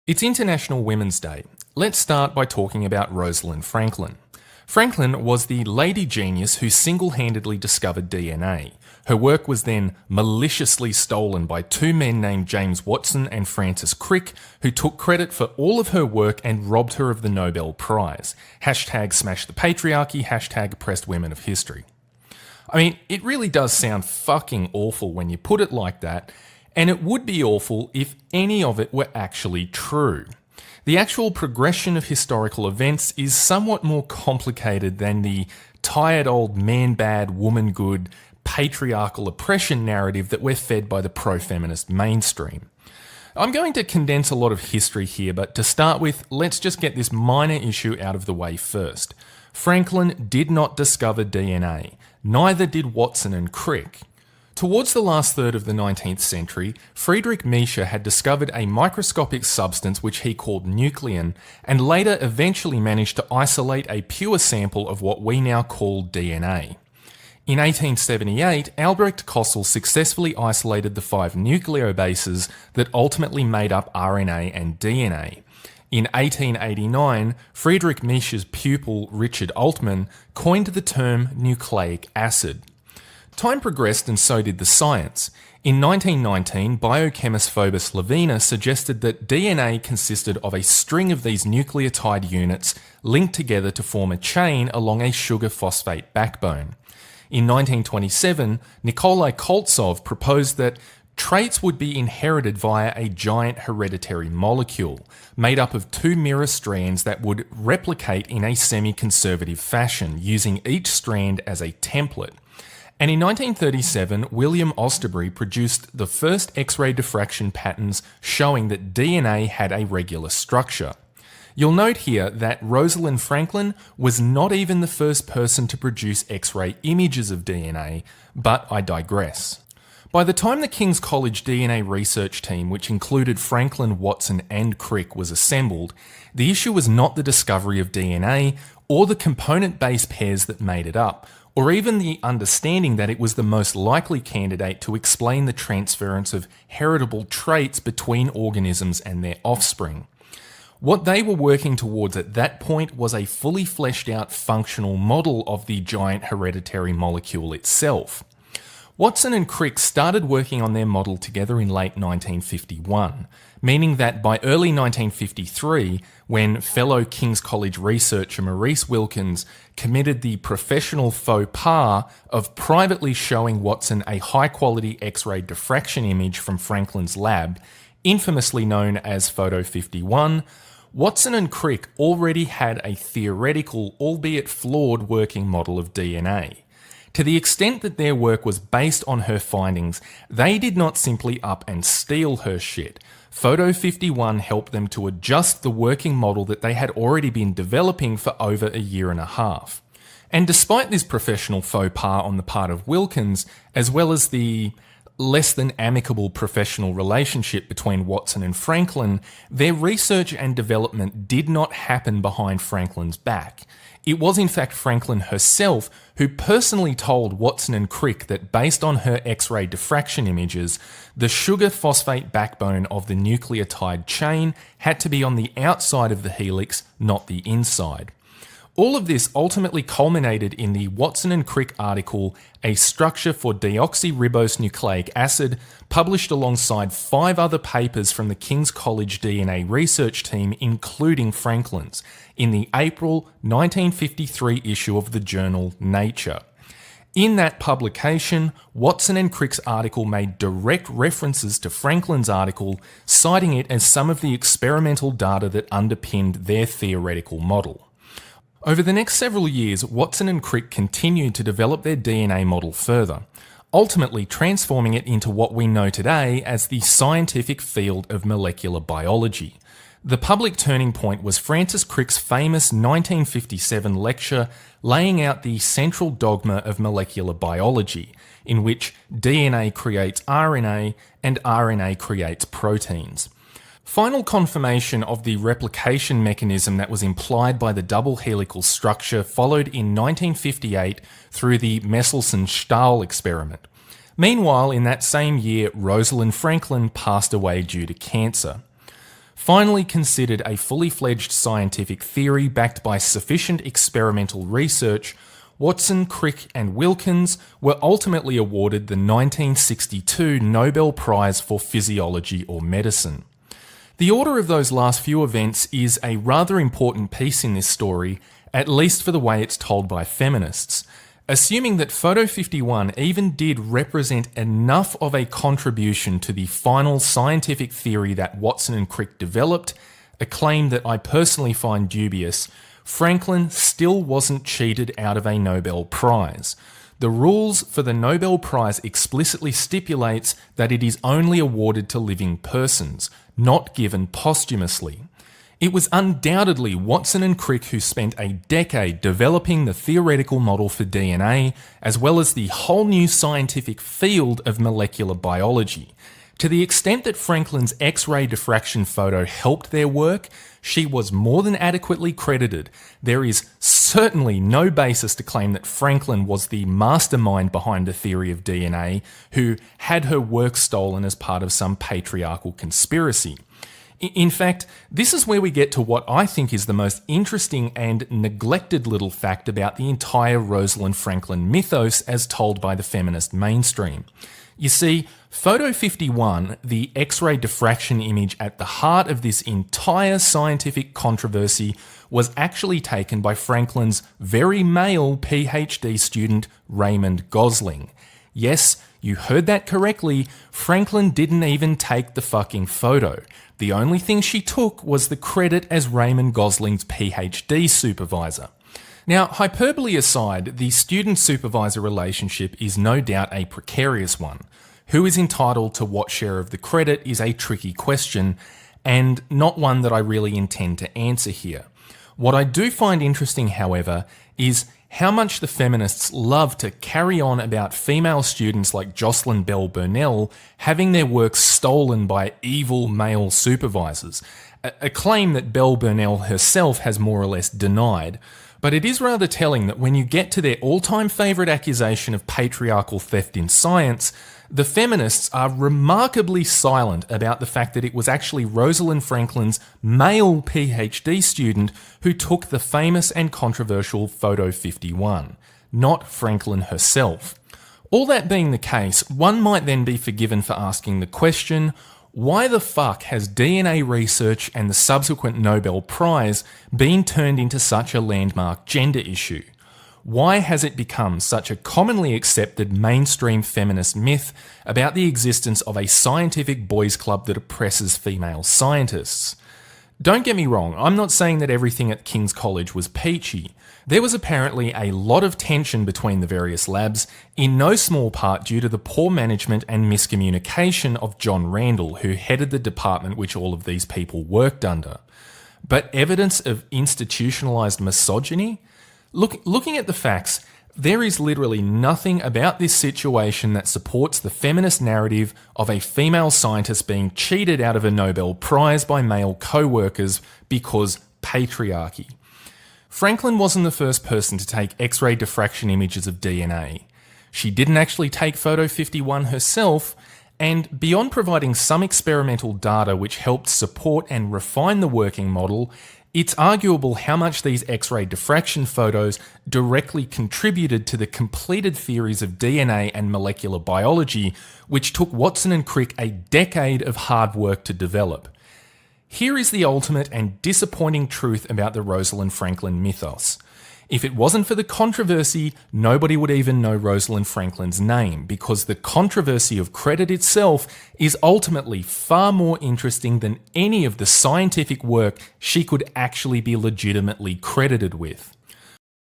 It's International Women's Day. Let's start by talking about Rosalind Franklin. Franklin was the lady genius who single-handedly discovered DNA. Her work was then maliciously stolen by two men named James Watson and Francis Crick, who took credit for all of her work and robbed her of the Nobel Prize. Hashtag smash the patriarchy, hashtag oppressed women of history. I mean, it really does sound fucking awful when you put it like that, and it would be awful if any of it were actually true. The actual progression of historical events is somewhat more complicated than the tired old man-bad, woman-good, patriarchal oppression narrative that we're fed by the pro-feminist mainstream. I'm going to condense a lot of history here, but to start with, let's just get this minor issue out of the way first. Franklin did not discover DNA. Neither did Watson and Crick. Towards the last third of the 19th century, Friedrich Miescher had discovered a microscopic substance which he called nuclein, and later eventually managed to isolate a pure sample of what we now call DNA. In 1878, Albrecht Kossel successfully isolated the 5 nucleobases that ultimately made up RNA and DNA. In 1889, Friedrich Miescher's pupil Richard Altman coined the term nucleic acid. Time progressed and so did the science. In 1919, biochemist Phobos Levina suggested that DNA consisted of a string of these nucleotide units linked together to form a chain along a sugar-phosphate backbone. In 1927, Nikolai Koltsov proposed that traits would be inherited via a giant hereditary molecule, made up of 2 mirror strands that would replicate in a semi-conservative fashion, using each strand as a template. And in 1937, William Osterbury produced the first X-ray diffraction patterns showing that DNA had a regular structure. You'll note here that Rosalind Franklin was not even the first person to produce X-ray images of DNA, but I digress. By the time the King's College DNA research team, which included Franklin, Watson and Crick, was assembled, the issue was not the discovery of DNA or the component base pairs that made it up, or even the understanding that it was the most likely candidate to explain the transference of heritable traits between organisms and their offspring. What they were working towards at that point was a fully fleshed out functional model of the giant hereditary molecule itself. Watson and Crick started working on their model together in late 1951, meaning that by early 1953, when fellow King's College researcher Maurice Wilkins committed the professional faux pas of privately showing Watson a high-quality X-ray diffraction image from Franklin's lab, infamously known as Photo 51, Watson and Crick already had a theoretical, albeit flawed, working model of DNA. To the extent that their work was based on her findings, they did not simply up and steal her shit. Photo 51 helped them to adjust the working model that they had already been developing for over a year and a half. And despite this professional faux pas on the part of Wilkins, as well as the less than amicable professional relationship between Watson and Franklin, their research and development did not happen behind Franklin's back. It was in fact Franklin herself who personally told Watson and Crick that based on her X-ray diffraction images, the sugar-phosphate backbone of the nucleotide chain had to be on the outside of the helix, not the inside. All of this ultimately culminated in the Watson and Crick article, A Structure for Deoxyribonucleic Acid, published alongside 5 other papers from the King's College DNA research team, including Franklin's, in the April 1953 issue of the journal Nature. In that publication, Watson and Crick's article made direct references to Franklin's article, citing it as some of the experimental data that underpinned their theoretical model. Over the next several years, Watson and Crick continued to develop their DNA model further, ultimately transforming it into what we know today as the scientific field of molecular biology. The public turning point was Francis Crick's famous 1957 lecture laying out the central dogma of molecular biology, in which DNA creates RNA and RNA creates proteins. Final confirmation of the replication mechanism that was implied by the double helical structure followed in 1958 through the Mendelssohn-Stahl experiment. Meanwhile, in that same year, Rosalind Franklin passed away due to cancer. finally considered a fully fledged scientific theory backed by sufficient experimental research, Watson, Crick and Wilkins were ultimately awarded the 1962 Nobel Prize for Physiology or Medicine. The order of those last few events is a rather important piece in this story, at least for the way it's told by feminists. Assuming that Photo 51 even did represent enough of a contribution to the final scientific theory that Watson and Crick developed, a claim that I personally find dubious, Franklin still wasn't cheated out of a Nobel Prize. The rules for the Nobel Prize explicitly stipulates that it is only awarded to living persons, not given posthumously. It was undoubtedly Watson and Crick who spent a decade developing the theoretical model for DNA, as well as the whole new scientific field of molecular biology. To the extent that Franklin's X-ray diffraction photo helped their work, she was more than adequately credited. There is certainly no basis to claim that Franklin was the mastermind behind the theory of DNA, who had her work stolen as part of some patriarchal conspiracy. In fact, this is where we get to what I think is the most interesting and neglected little fact about the entire Rosalind Franklin mythos as told by the feminist mainstream. You see, Photo 51, the X-ray diffraction image at the heart of this entire scientific controversy, was actually taken by Franklin's very male PhD student, Raymond Gosling. Yes, you heard that correctly, Franklin didn't even take the fucking photo. The only thing she took was the credit as Raymond Gosling's PhD supervisor. Now, hyperbole aside, the student-supervisor relationship is no doubt a precarious one. Who is entitled to what share of the credit is a tricky question, and not one that I really intend to answer here. What I do find interesting, however, is how much the feminists love to carry on about female students like Jocelyn Bell Burnell having their work stolen by evil male supervisors, a claim that Bell Burnell herself has more or less denied. But it is rather telling that when you get to their all-time favourite accusation of patriarchal theft in science, the feminists are remarkably silent about the fact that it was actually Rosalind Franklin's male PhD student who took the famous and controversial Photo 51, not Franklin herself. All that being the case, one might then be forgiven for asking the question, why the fuck has DNA research and the subsequent Nobel Prize been turned into such a landmark gender issue? Why has it become such a commonly accepted mainstream feminist myth about the existence of a scientific boys' club that oppresses female scientists? Don't get me wrong, I'm not saying that everything at King's College was peachy. There was apparently a lot of tension between the various labs, in no small part due to the poor management and miscommunication of John Randall, who headed the department which all of these people worked under. But evidence of institutionalised misogyny? Looking at the facts, there is literally nothing about this situation that supports the feminist narrative of a female scientist being cheated out of a Nobel Prize by male co-workers because patriarchy. Franklin wasn't the first person to take X-ray diffraction images of DNA. She didn't actually take Photo 51 herself, and beyond providing some experimental data which helped support and refine the working model, it's arguable how much these X-ray diffraction photos directly contributed to the completed theories of DNA and molecular biology, which took Watson and Crick a decade of hard work to develop. Here is the ultimate and disappointing truth about the Rosalind Franklin mythos. If it wasn't for the controversy, nobody would even know Rosalind Franklin's name, because the controversy of credit itself is ultimately far more interesting than any of the scientific work she could actually be legitimately credited with.